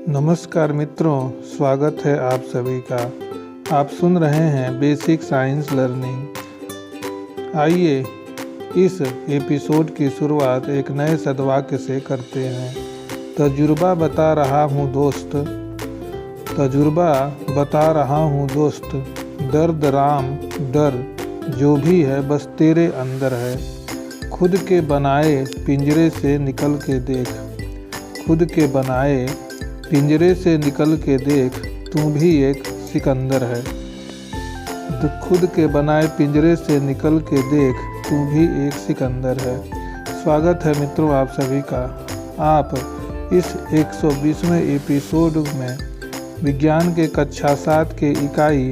नमस्कार मित्रों, स्वागत है आप सभी का। आप सुन रहे हैं बेसिक साइंस लर्निंग। आइए इस एपिसोड की शुरुआत एक नए सदवाक्य से करते हैं। तजुर्बा बता रहा हूँ दोस्त, तजुर्बा बता रहा हूँ दोस्त, दर्द राम डर जो भी है बस तेरे अंदर है। खुद के बनाए पिंजरे से निकल के देख, खुद के बनाए पिंजरे से निकल के देख, तू भी एक सिकंदर है। खुद के बनाए पिंजरे से निकल के देख, तू भी एक सिकंदर है। स्वागत है मित्रों आप सभी का। आप इस 120वें एपिसोड में विज्ञान के कक्षा 7 के इकाई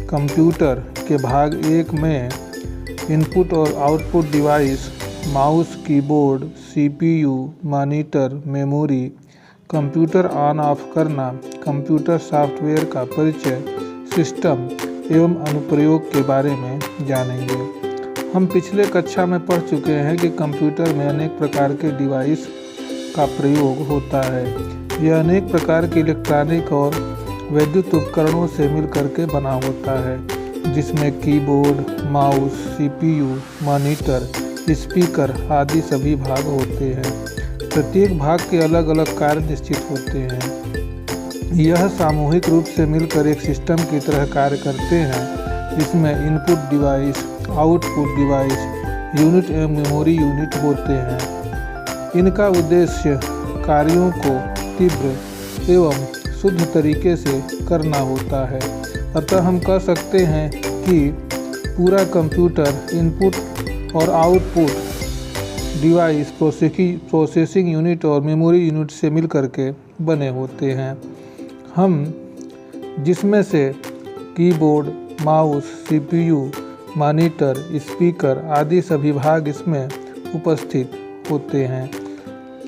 कंप्यूटर के भाग 1 में इनपुट और output device, mouse, keyboard, CPU, monitor, memory, computer on off करना, कंप्यूटर सॉफ्टवेयर का परिचय, सिस्टम एवं अनुप्रयोग के बारे में जानेंगे। हम पिछले कक्षा में पढ़ चुके हैं कि कंप्यूटर में अनेक प्रकार के डिवाइस का प्रयोग होता है। यह अनेक प्रकार के इलेक्ट्रॉनिक और वैद्युत उपकरणों से मिलकर के बना होता है, जिसमें keyboard, mouse, CPU, monitor, speaker आदि सभी भाग होते हैं। प्रत्येक भाग के अलग अलग कार्य निश्चित होते हैं। यह सामूहिक रूप से मिलकर एक सिस्टम की तरह कार्य करते हैं, जिसमें input device, output device, unit एवं मेमोरी यूनिट होते हैं। इनका उद्देश्य कार्यों को तीव्र एवं शुद्ध तरीके से करना होता है। अतः हम कह सकते हैं कि पूरा कंप्यूटर इनपुट और आउटपुट डिवाइस, प्रोसेसिंग यूनिट और मेमोरी यूनिट से मिलकर के बने होते हैं। हम जिसमें से keyboard, mouse, CPU, monitor, speaker आदि सभी भाग इसमें उपस्थित होते हैं।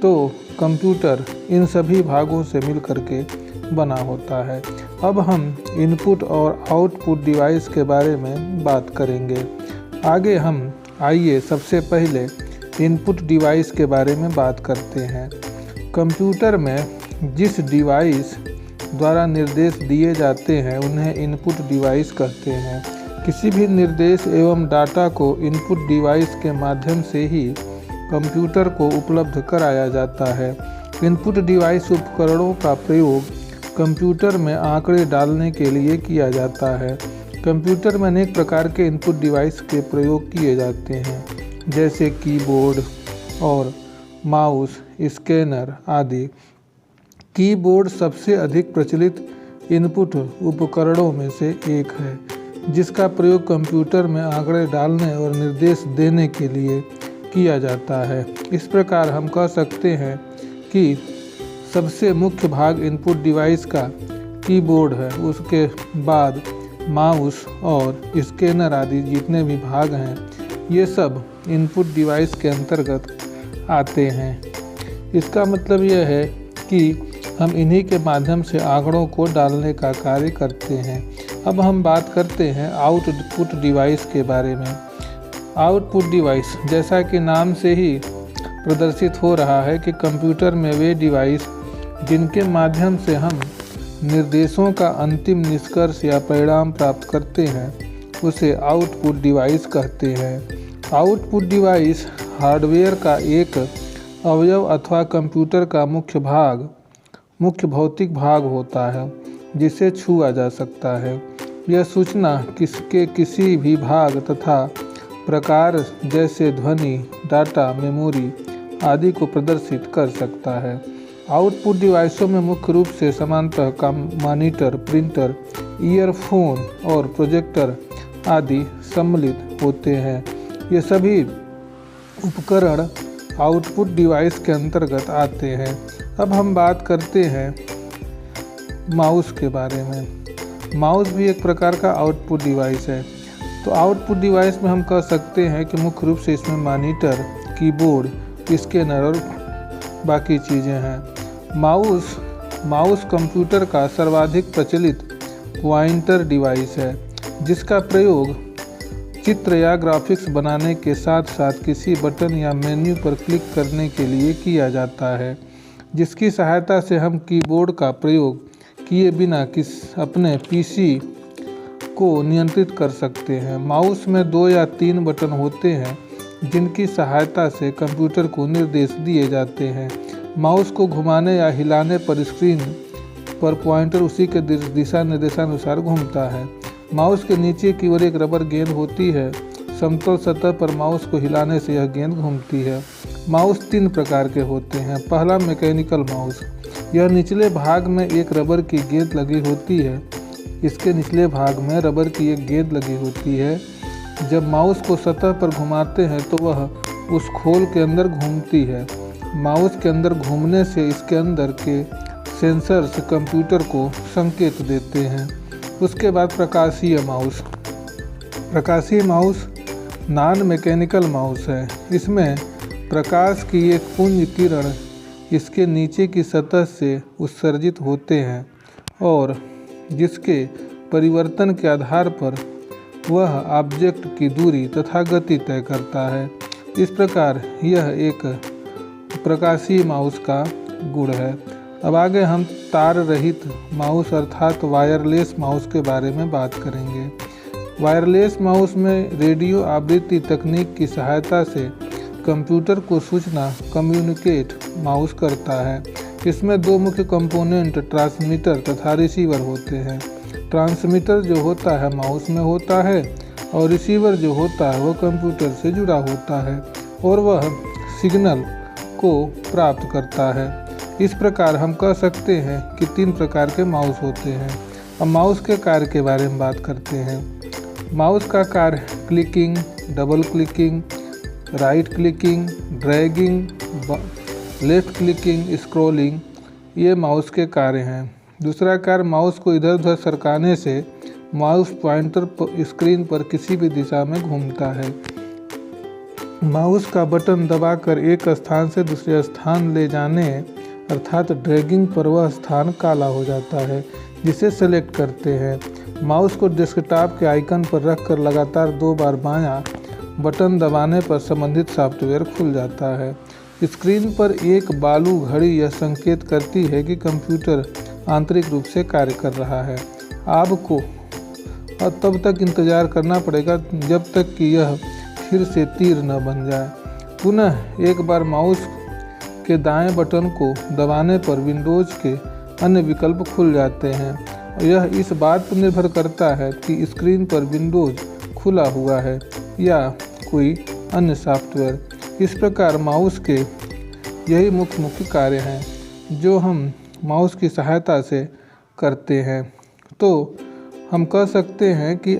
तो कंप्यूटर इन सभी भागों से मिलकर के बना होता है। अब हम इनपुट और आउटपुट डिवाइस के बारे में बात करेंगे। आगे हम आइए सबसे पहले इनपुट डिवाइस के बारे में बात करते हैं। कंप्यूटर में जिस डिवाइस द्वारा निर्देश दिए जाते हैं उन्हें इनपुट डिवाइस कहते हैं। किसी भी निर्देश एवं डाटा को इनपुट डिवाइस के माध्यम से ही कंप्यूटर को उपलब्ध कराया जाता है। इनपुट डिवाइस उपकरणों का प्रयोग कंप्यूटर में आंकड़े डालने के लिए किया जाता है। कंप्यूटर में अनेक प्रकार के इनपुट डिवाइस के प्रयोग किए जाते हैं, जैसे कीबोर्ड और माउस, स्कैनर आदि। कीबोर्ड सबसे अधिक प्रचलित इनपुट उपकरणों में से एक है, जिसका प्रयोग कंप्यूटर में आंकड़े डालने और निर्देश देने के लिए किया जाता है। इस प्रकार हम कह सकते हैं कि सबसे मुख्य भाग इनपुट डिवाइस का कीबोर्ड है। उसके बाद माउस और स्कैनर आदि जितने भी भाग हैं, ये सब इनपुट डिवाइस के अंतर्गत आते हैं। इसका मतलब यह है कि हम इन्हीं के माध्यम से आंकड़ों को डालने का कार्य करते हैं। अब हम बात करते हैं आउटपुट डिवाइस के बारे में। आउटपुट डिवाइस, जैसा कि नाम से ही प्रदर्शित हो रहा है कि कंप्यूटर में वे डिवाइस जिनके माध्यम से हम निर्देशों का अंतिम निष्कर्ष या परिणाम प्राप्त करते हैं, उसे आउटपुट डिवाइस कहते हैं। आउटपुट डिवाइस हार्डवेयर का एक अवयव अथवा कंप्यूटर का मुख्य भौतिक भाग होता है, जिसे छुआ जा सकता है। यह सूचना किसके किसी भी भाग तथा प्रकार जैसे ध्वनि, डाटा, मेमोरी आदि को प्रदर्शित कर सकता है। आउटपुट डिवाइसों में मुख्य रूप से सामान्यतः मॉनिटर, प्रिंटर, ईयरफोन और प्रोजेक्टर आदि सम्मिलित होते हैं। ये सभी उपकरण आउटपुट डिवाइस के अंतर्गत आते हैं। अब हम बात करते हैं माउस के बारे में। माउस भी एक प्रकार का आउटपुट डिवाइस है। तो आउटपुट डिवाइस में हम कह सकते हैं कि मुख्य रूप से इसमें मॉनिटर, कीबोर्ड, स्कैनर और बाकी चीज़ें हैं। माउस कंप्यूटर का सर्वाधिक प्रचलित पॉइंटर डिवाइस है, जिसका प्रयोग चित्र या ग्राफिक्स बनाने के साथ साथ किसी बटन या मेन्यू पर क्लिक करने के लिए किया जाता है। जिसकी सहायता से हम कीबोर्ड का प्रयोग किए बिना अपने पीसी को नियंत्रित कर सकते हैं। माउस में 2 या 3 बटन होते हैं जिनकी सहायता से कंप्यूटर को निर्देश दिए जाते हैं। माउस को घुमाने या हिलाने पर स्क्रीन पर पॉइंटर उसी के दिशा निर्देशानुसार घूमता है। माउस के नीचे की ओर एक रबर गेंद होती है। समतल सतह पर माउस को हिलाने से यह गेंद घूमती है। माउस 3 प्रकार के होते हैं। पहला, मैकेनिकल माउस। यह निचले भाग में एक रबर की गेंद लगी होती है। इसके निचले भाग में रबर की एक गेंद लगी होती है। जब माउस को सतह पर घुमाते हैं तो वह उस खोल के अंदर घूमती है। माउस के अंदर घूमने से इसके अंदर के सेंसर्स कंप्यूटर को संकेत देते हैं। उसके बाद प्रकाशीय माउस। प्रकाशीय माउस नॉन मैकेनिकल माउस है। इसमें प्रकाश की एक पुंज किरण इसके नीचे की सतह से उत्सर्जित होते हैं और जिसके परिवर्तन के आधार पर वह ऑब्जेक्ट की दूरी तथा गति तय करता है। इस प्रकार यह एक प्रकाशीय माउस का गुण है। अब आगे हम तार रहित माउस अर्थात वायरलेस माउस के बारे में बात करेंगे। वायरलेस माउस में रेडियो आवृत्ति तकनीक की सहायता से कंप्यूटर को सूचना कम्युनिकेट माउस करता है। इसमें 2 मुख्य कंपोनेंट ट्रांसमीटर तथा रिसीवर होते हैं। ट्रांसमीटर जो होता है माउस में होता है और रिसीवर जो होता है वह कंप्यूटर से जुड़ा होता है और वह सिग्नल को प्राप्त करता है। इस प्रकार हम कह सकते हैं कि 3 प्रकार के माउस होते हैं। अब माउस के कार्य के बारे में बात करते हैं। माउस का कार्य clicking, double clicking, right clicking, dragging, left clicking, scrolling ये माउस के कार्य हैं। दूसरा कार्य माउस को इधर उधर सरकाने से माउस पॉइंटर स्क्रीन पर किसी भी दिशा में घूमता है। माउस का बटन दबाकर एक स्थान से दूसरे स्थान ले जाने अर्थात ड्रैगिंग पर वह स्थान काला हो जाता है जिसे सेलेक्ट करते हैं। माउस को डेस्कटॉप के आइकन पर रखकर लगातार 2 बार बायां बटन दबाने पर संबंधित सॉफ्टवेयर खुल जाता है। स्क्रीन पर एक बालू घड़ी यह संकेत करती है कि कंप्यूटर आंतरिक रूप से कार्य कर रहा है। आपको तब तक इंतजार करना पड़ेगा जब तक कि यह फिर से तीर न बन जाए। पुनः एक बार माउस के दाएं बटन को दबाने पर विंडोज के अन्य विकल्प खुल जाते हैं। यह इस बात पर निर्भर करता है कि स्क्रीन पर विंडोज खुला हुआ है या कोई अन्य सॉफ्टवेयर। इस प्रकार माउस के यही मुख्य कार्य हैं जो हम माउस की सहायता से करते हैं। तो हम कह सकते हैं कि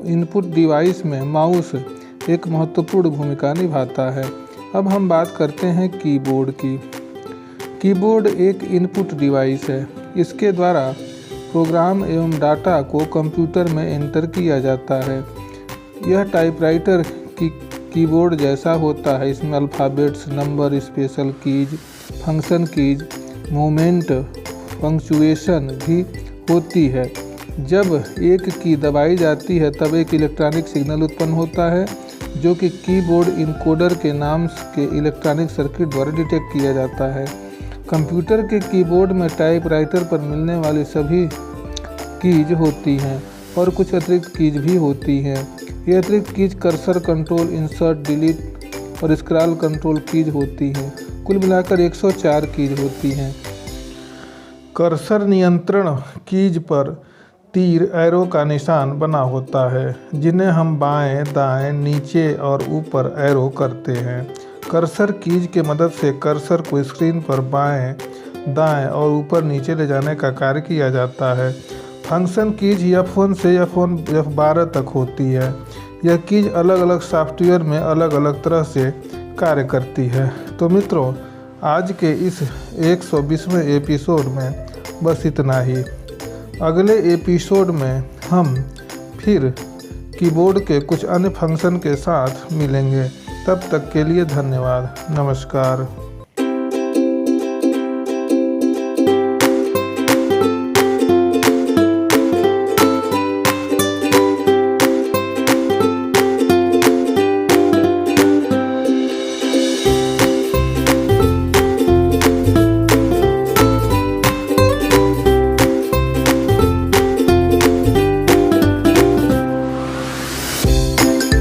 इनपुट डिवाइस में माउस एक महत्वपूर्ण भूमिका निभाता है। अब हम बात करते हैं कीबोर्ड की। कीबोर्ड एक इनपुट डिवाइस है। इसके द्वारा प्रोग्राम एवं डाटा को कंप्यूटर में एंटर किया जाता है। यह टाइपराइटर की कीबोर्ड जैसा होता है। इसमें alphabets, number, special keys, function keys, movement, punctuation भी होती है। जब एक की दबाई जाती है तब एक इलेक्ट्रॉनिक सिग्नल उत्पन्न होता है जो कि कीबोर्ड इनकोडर के नाम के इलेक्ट्रॉनिक सर्किट द्वारा डिटेक्ट किया जाता है। कंप्यूटर के कीबोर्ड में टाइपराइटर पर मिलने वाली सभी कीज होती हैं और कुछ अतिरिक्त कीज भी होती हैं। ये अतिरिक्त keys cursor control, insert, delete और स्क्रॉल कंट्रोल कीज होती हैं। कुल मिलाकर 104 कीज होती हैं। कर्सर नियंत्रण कीज पर तीर, एरो का निशान बना होता है जिन्हें हम बाएं, दाएं, नीचे और ऊपर एरो करते हैं। कर्सर कीज के मदद से कर्सर को स्क्रीन पर बाएं, दाएं और ऊपर नीचे ले जाने का कार्य किया जाता है। फंक्शन कीज F1 से F12 तक होती है। यह कीज अलग अलग सॉफ्टवेयर में अलग अलग तरह से कार्य करती है। तो मित्रों, आज के इस 120वें एपिसोड में बस इतना ही। अगले एपिसोड में हम फिर कीबोर्ड के कुछ अन्य फंक्शन के साथ मिलेंगे। तब तक के लिए धन्यवाद। नमस्कार।